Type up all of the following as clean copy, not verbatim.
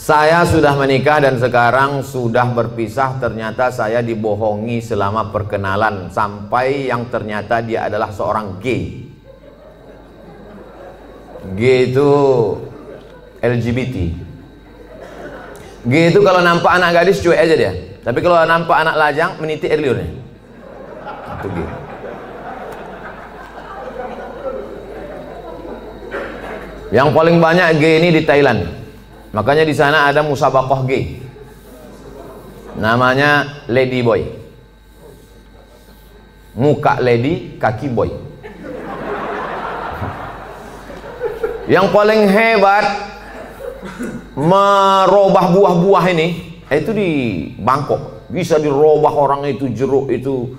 Saya sudah menikah dan sekarang sudah berpisah. Ternyata saya dibohongi selama perkenalan sampai yang ternyata dia adalah seorang gay. Gay itu LGBT. Gay itu kalau nampak anak gadis cuek aja dia. Tapi kalau nampak anak lajang meniti air liurnya. Itu gay. Yang paling banyak gay ini di Thailand. Makanya di sana ada musabaqah gay. Namanya Lady Boy. Muka lady, kaki boy. Yang paling hebat merubah buah-buah ini itu di Bangkok. Bisa dirubah orang itu, jeruk itu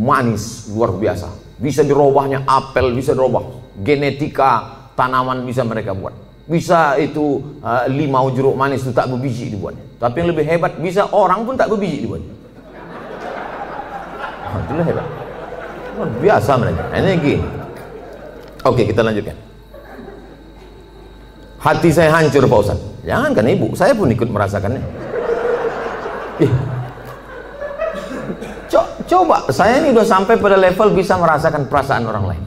manis luar biasa. Bisa dirubahnya apel, bisa dirubah. Genetika tanaman bisa mereka buat. Bisa itu limau jeruk manis itu tak berbiji dibuatnya. Tapi yang lebih hebat, bisa orang pun tak berbiji dibuatnya. Itulah hebat. Luar biasa mereka. Ini gini. Oke, kita lanjutkan. Hati saya hancur Pak Ustaz. Jangankan ibu, saya pun ikut merasakannya. Coba, saya ini udah sampai pada level bisa merasakan perasaan orang lain.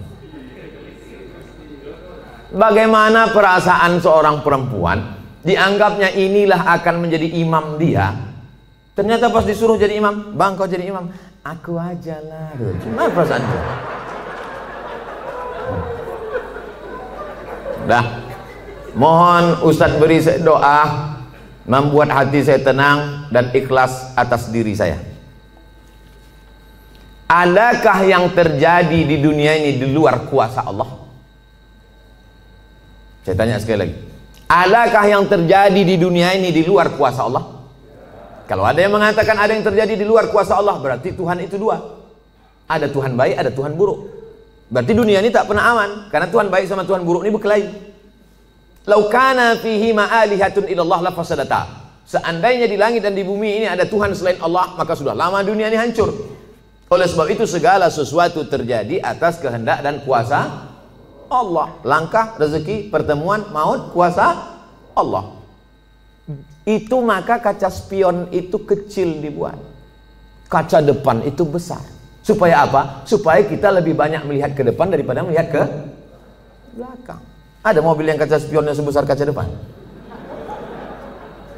Bagaimana perasaan seorang perempuan dianggapnya inilah akan menjadi imam dia. Ternyata pas disuruh jadi imam, bang kau jadi imam, aku aja lah. Cuma perasaan dia. Dah, mohon Ustadz beri doa membuat hati saya tenang dan ikhlas atas diri saya. Adakah yang terjadi di dunia ini di luar kuasa Allah? Saya tanya sekali lagi, adakah yang terjadi di dunia ini di luar kuasa Allah? Kalau ada yang mengatakan ada yang terjadi di luar kuasa Allah, berarti Tuhan itu dua. Ada Tuhan baik, ada Tuhan buruk. Berarti dunia ini tak pernah aman, karena Tuhan baik sama Tuhan buruk ini berkelahi. Lau kana fihi ma'alihatun illallah la fasadata. Seandainya di langit dan di bumi ini ada Tuhan selain Allah, maka sudah lama dunia ini hancur. Oleh sebab itu segala sesuatu terjadi atas kehendak dan kuasa Allah. Langkah, rezeki, pertemuan, maut, kuasa Allah. Itu maka kaca spion itu kecil dibuat. Kaca depan itu besar. Supaya apa? Supaya kita lebih banyak melihat ke depan daripada melihat ke belakang. Ada mobil yang kaca spionnya sebesar kaca depan?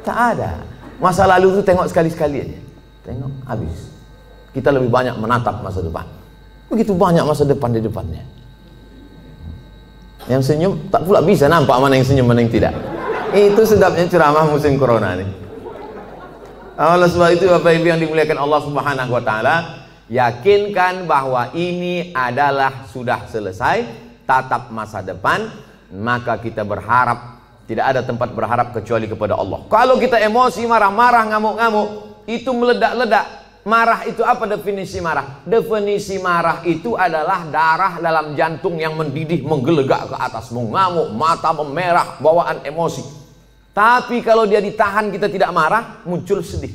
Tak ada. Masa lalu itu tengok sekali-sekali aja. Tengok, habis. Kita lebih banyak menatap masa depan. Begitu banyak masa depan di depannya. Yang senyum tak pula bisa nampak mana yang senyum mana yang tidak. Itu sedapnya ceramah musim corona nih. Oleh sebab itu Bapak Ibu yang dimuliakan Allah Subhanahu wa taala, yakinkan bahwa ini adalah sudah selesai, tatap masa depan, maka kita berharap, tidak ada tempat berharap kecuali kepada Allah. Kalau kita emosi, marah-marah, ngamuk-ngamuk, itu meledak-ledak. Marah itu apa definisi marah? Definisi marah itu adalah darah dalam jantung yang mendidih, menggelegak ke atas, mengamuk, mata memerah, bawaan emosi. Tapi kalau dia ditahan, kita tidak marah, muncul sedih.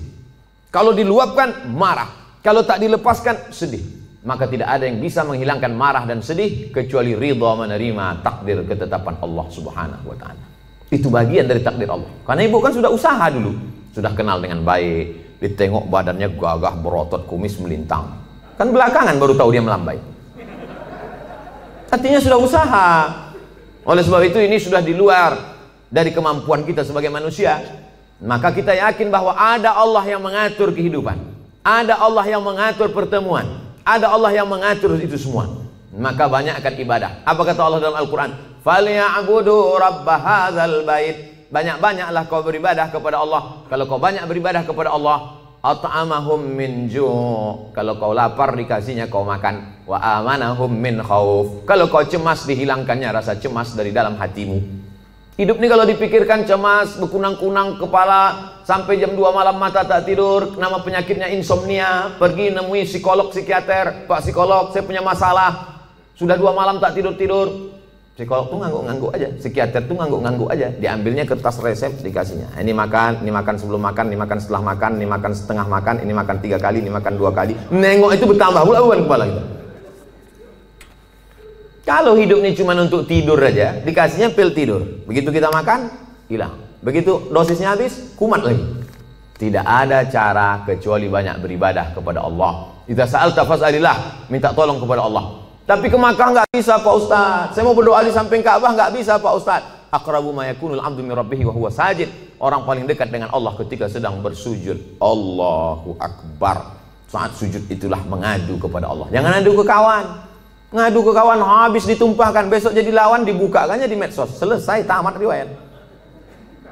Kalau diluapkan, marah. Kalau tak dilepaskan, sedih. Maka tidak ada yang bisa menghilangkan marah dan sedih kecuali ridha menerima takdir ketetapan Allah Subhanahu wa taala. Itu bagian dari takdir Allah. Karena ibu kan sudah usaha dulu, sudah kenal dengan baik. Ditengok badannya gagah, berotot, kumis melintang. Kan belakangan baru tahu dia melambai. Artinya sudah usaha. Oleh sebab itu ini sudah di luar dari kemampuan kita sebagai manusia. Maka kita yakin bahwa ada Allah yang mengatur kehidupan. Ada Allah yang mengatur pertemuan. Ada Allah yang mengatur itu semua. Maka banyakkan ibadah. Apa kata Allah dalam Al-Quran? Falyabudu rabb hadzal bait. Banyak-banyaklah kau beribadah kepada Allah. Kalau kau banyak beribadah kepada Allah, at'amahum min ju'. Kalau kau lapar dikasihnya kau makan. Wa amanahum min khauf. Kalau kau cemas dihilangkannya rasa cemas dari dalam hatimu. Hidup ini kalau dipikirkan cemas, berkunang-kunang kepala, sampai jam 2 malam mata tak tidur, nama penyakitnya insomnia, pergi nemui psikolog, psikiater, Pak psikolog saya punya masalah, sudah 2 malam tak tidur-tidur. Psikolog tuh ngangguk-ngangguk aja, psikiater tuh ngangguk-ngangguk aja, diambilnya kertas resep dikasihnya. Ini makan sebelum makan, ini makan setelah makan, ini makan setengah makan, ini makan 3 kali, ini makan 2 kali. Nengok itu bertambah pula beban kepala kita. Kalau hidup ini cuma untuk tidur aja, dikasihnya pil tidur. Begitu kita makan, hilang. Begitu dosisnya habis, kumat lagi. Tidak ada cara kecuali banyak beribadah kepada Allah. Idza sa'alta fas'alillah, minta tolong kepada Allah. Tapi ke Makkah nggak bisa Pak Ustaz. Saya mau berdoa di samping Ka'bah nggak bisa Pak Ustaz. Aqrabu ma yakunul 'abdu min rabbih wa huwa sajid. Orang paling dekat dengan Allah ketika sedang bersujud. Allahu Akbar. Saat sujud itulah mengadu kepada Allah. Jangan adu ke kawan. Ngadu ke kawan habis ditumpahkan, besok jadi lawan dibukakannya di medsos. Selesai, tamat riwayat.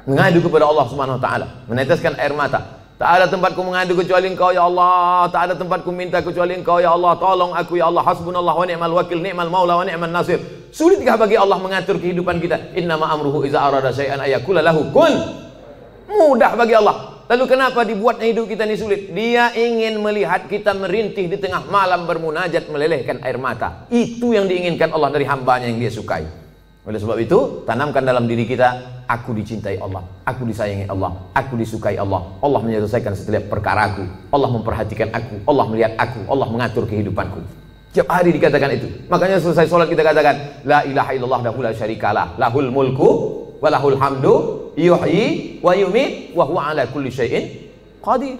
Mengadu kepada Allah Subhanahu wa taala, meneteskan air mata. Tak ada tempatku mengadu kecuali Engkau ya Allah. Tak ada tempatku minta kecuali Engkau ya Allah. Tolong aku ya Allah. Hasbunallah wa ni'mal wakil, ni'mal maula wa ni'man nasir. Sulitkah bagi Allah mengatur kehidupan kita? Innama amruhu iza arada syai'an ayakula lahu kun. Mudah bagi Allah. Lalu kenapa dibuatnya hidup kita ini sulit? Dia ingin melihat kita merintih di tengah malam bermunajat melelehkan air mata. Itu yang diinginkan Allah dari hambanya yang dia sukai. Oleh sebab itu, tanamkan dalam diri kita, aku dicintai Allah, aku disayangi Allah, aku disukai Allah. Allah menyelesaikan setiap perkaraku, Allah memperhatikan aku, Allah melihat aku, Allah mengatur kehidupanku. Setiap hari dikatakan itu. Makanya selesai sholat kita katakan, la ilaha illallah la syarikalah, lahul mulku wa lahul hamdu, yuhyi wa yumit wa huwa ala kulli syai'in qadir.